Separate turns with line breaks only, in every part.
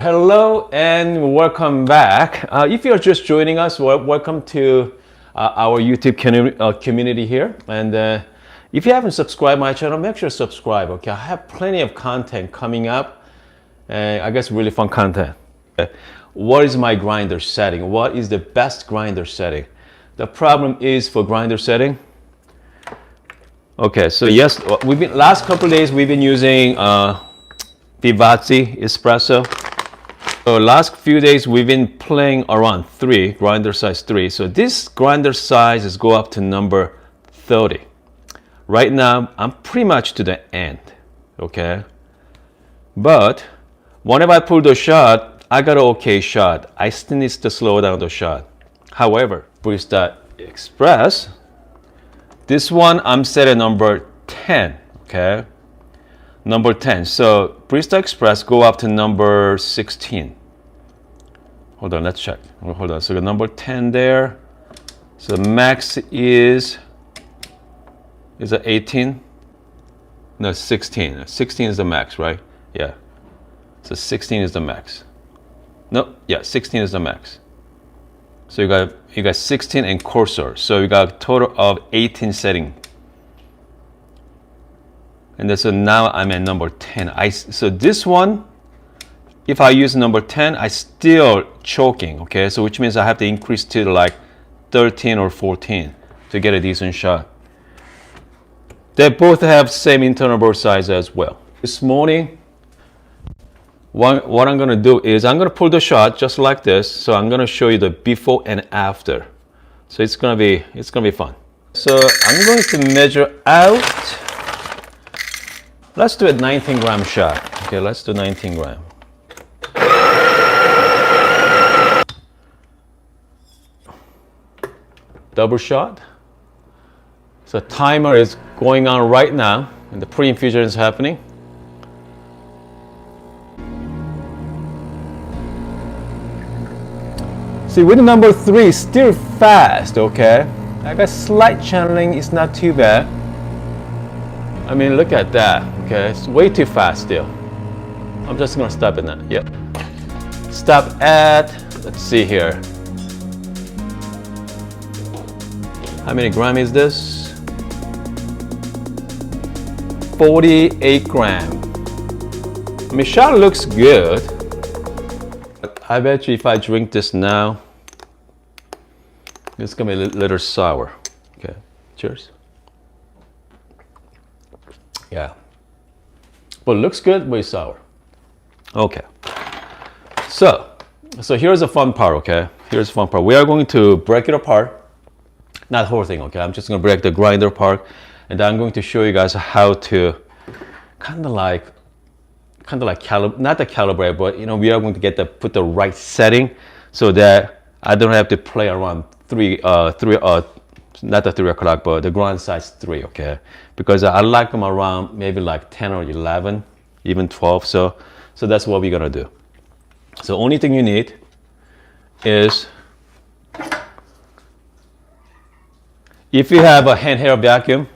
Hello and welcome back. If you're just joining us, welcome to our YouTube community here. And if you haven't subscribed my channel, make sure to subscribe. Okay, I have plenty of content coming up, and I guess really fun content. What is my grinder setting? What is the best grinder setting? The problem is for grinder setting. Okay, so yes, last couple of days we've been using Vivazzi espresso. So last few days we've been playing around 3, grinder size 3. So this grinder size is go up to number 30. Right now I'm pretty much to the end, okay? But whenever I pull the shot, I got an okay shot. I still need to slow down the shot. However, Barista Express, this one I'm set at number 10, okay? Number 10. So Barista Express go up to number 16. Hold on, let's check. Hold on. So the number 10 there. So max is it 18? No, 16. 16 is the max, right? Yeah. So 16 is the max. No, yeah, 16 is the max. So you got 16 and cursor. So you got a total of 18 setting. And then, so now I'm at number 10. So this one, if I use number 10, I still choking, okay? So which means I have to increase to like 13 or 14 to get a decent shot. They both have same internal bore size as well. This morning, what I'm gonna do is I'm gonna pull the shot just like this. So I'm gonna show you the before and after. So it's gonna be fun. So I'm going to measure out. Let's do a 19 gram shot. Okay, let's do 19 gram. Double shot. So timer is going on right now and the pre-infusion is happening. See, with number 3, still fast, okay? I got slight channeling, it's not too bad. I mean, look at that, okay? It's way too fast still. I'm just gonna stop it now, yep. Stop at, let's see here. How many gram is this? 48 gram. I mean, shot looks good. But I bet you if I drink this now, it's gonna be a little sour. Okay, cheers. Yeah, but it looks good, but it's sour. Okay, so here's the fun part, okay? Here's the fun part. We are going to break it apart. Not the whole thing, okay? I'm just gonna break the grinder part, and then I'm going to show you guys how to kind of like not the calibrate, but you know, we are going to put the right setting so that I don't have to play around not the 3 o'clock, but the grind size 3, okay? Because I like them around maybe like 10 or 11, even 12. So that's what we're gonna do. So only thing you need is, if you have a handheld vacuum,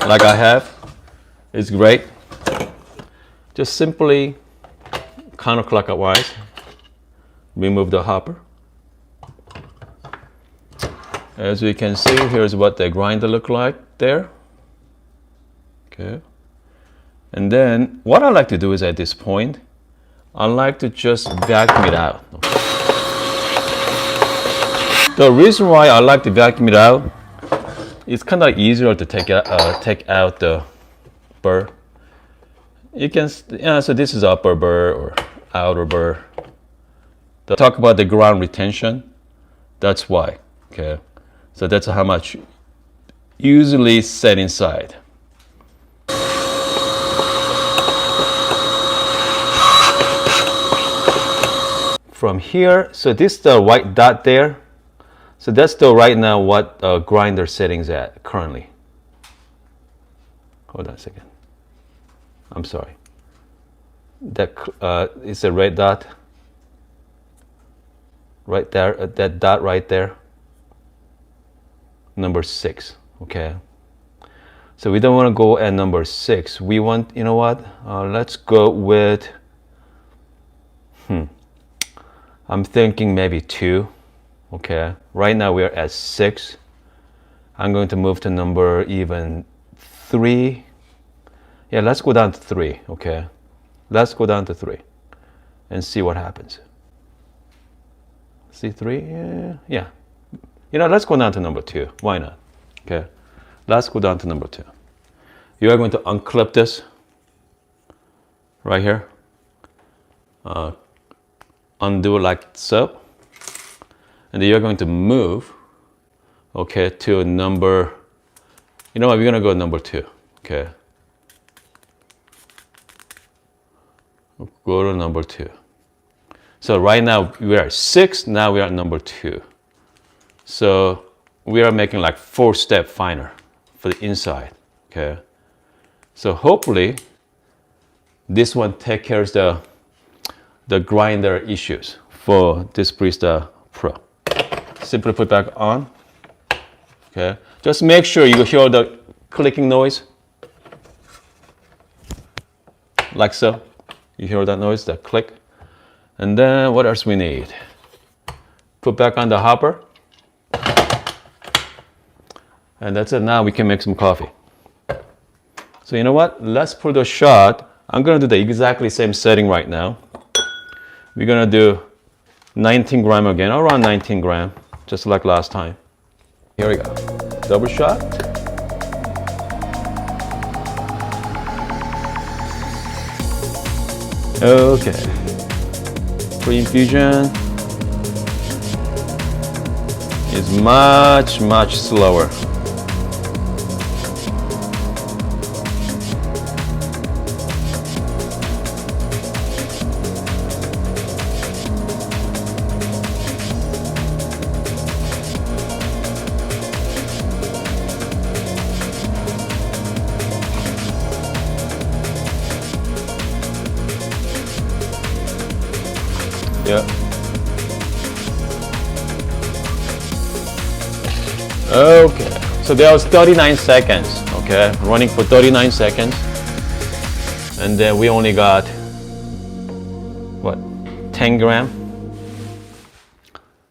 like I have, it's great. Just simply counterclockwise remove the hopper. As we can see, here's what the grinder look like there. Okay. And then what I like to do is at this point, I like to just vacuum it out. The reason why I like to vacuum it out, it's kind of easier to take out the burr. You can, so this is upper burr or outer burr. To talk about the ground retention, that's why, okay? So that's how much usually set inside. From here, so this is the white dot there. So that's the right now what grinder settings at currently. Hold on a second. I'm sorry. That is a red dot. Right there, that dot right there. Number 6, okay? So we don't want to go at number 6. We want, you know what? Let's go with I'm thinking maybe 2. Okay, right now we're at 6. I'm going to move to number even 3. Yeah, let's go down to 3. Okay, let's go down to 3 and see what happens. See 3? Yeah. You know, let's go down to number 2. Why not? Okay, let's go down to number 2. You are going to unclip this right here. Undo like so. And then you're going to move, okay, to number, you know what, we're going to go number 2, okay. Go to number 2. So right now we are at 6, now we are at number 2. So we are making like 4-step finer for the inside, okay. So hopefully this one takes care of the grinder issues for this Barista Pro. Simply put back on. Okay. Just make sure you hear the clicking noise. Like so. You hear that noise, that click. And then what else we need? Put back on the hopper. And that's it. Now we can make some coffee. So you know what? Let's put a shot. I'm going to do the exactly same setting right now. We're going to do 19 gram again, around 19 gram, just like last time. Here we go. Double shot. Okay. Pre-infusion is much slower. Yeah. Okay, so that was 39 seconds, okay? Running for 39 seconds. And then we only got, what, 10 gram?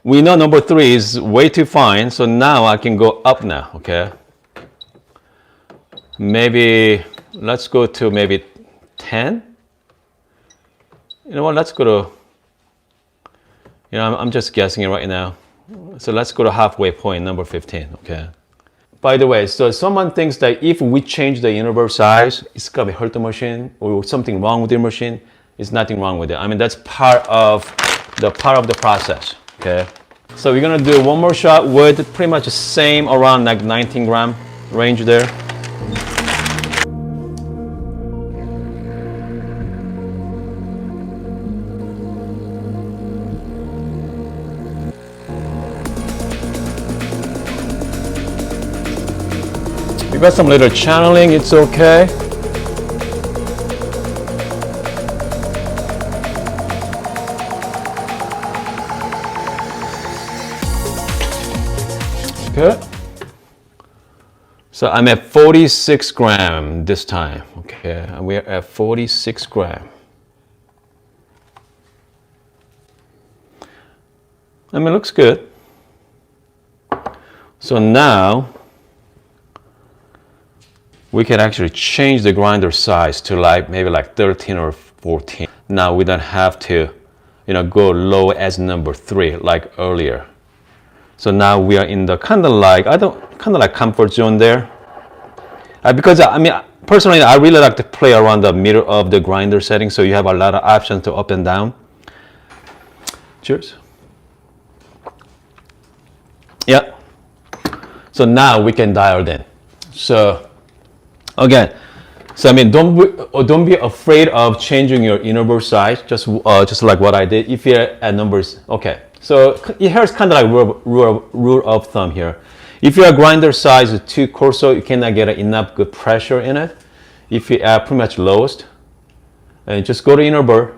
We know number 3 is way too fine, so now I can go up now, okay? Maybe, let's go to maybe 10? You know what, let's go to, you know, I'm just guessing it right now. So let's go to halfway point, number 15, okay? By the way, so someone thinks that if we change the interval size, it's gonna hurt the machine or something wrong with the machine. There's nothing wrong with it. I mean, that's part of the process, okay? So we're gonna do one more shot with pretty much the same around like 19 gram range there. We got some little channeling, it's okay. Okay. So I'm at 46 gram this time, okay? And we're at 46 gram. I mean, it looks good. So now, we can actually change the grinder size to like maybe like 13 or 14. Now we don't have to, you know, go low as number 3 like earlier. So now we are in the kind of like comfort zone there. Because I mean, personally, I really like to play around the middle of the grinder setting, so you have a lot of options to up and down. Cheers. Yeah. So now we can dial in. So again, so I mean, don't be afraid of changing your interval size. Just like what I did. If you're at numbers, okay. So here's kind of like rule of thumb here. If your grinder size is too coarse, you cannot get enough good pressure in it. If you are pretty much lowest, and just go to interval,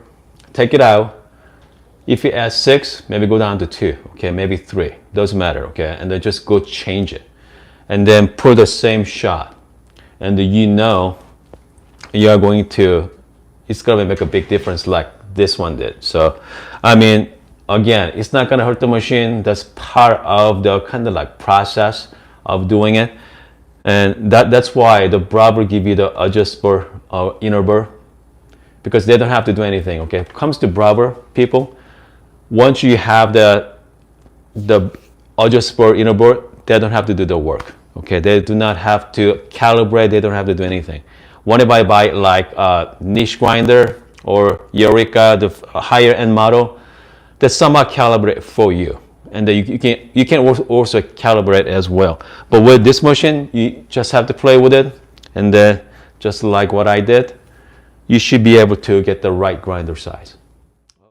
take it out. If you add 6, maybe go down to 2. Okay, maybe 3. Doesn't matter. Okay, and then just go change it, and then put the same shot. And you know you are going to, it's going to make a big difference like this one did. So, I mean, again, it's not gonna hurt the machine. That's part of the kind of like process of doing it. And that's why the Breville give you the adjust burr, inner burr, because they don't have to do anything, okay? When it comes to Breville people, once you have the adjust burr, inner burr, they don't have to do the work, okay? They do not have to calibrate, they don't have to do anything. What if I buy like a niche grinder or Eureka, the higher end model, that somehow calibrate for you. And then you can also calibrate as well. But with this machine, you just have to play with it, and then just like what I did, you should be able to get the right grinder size.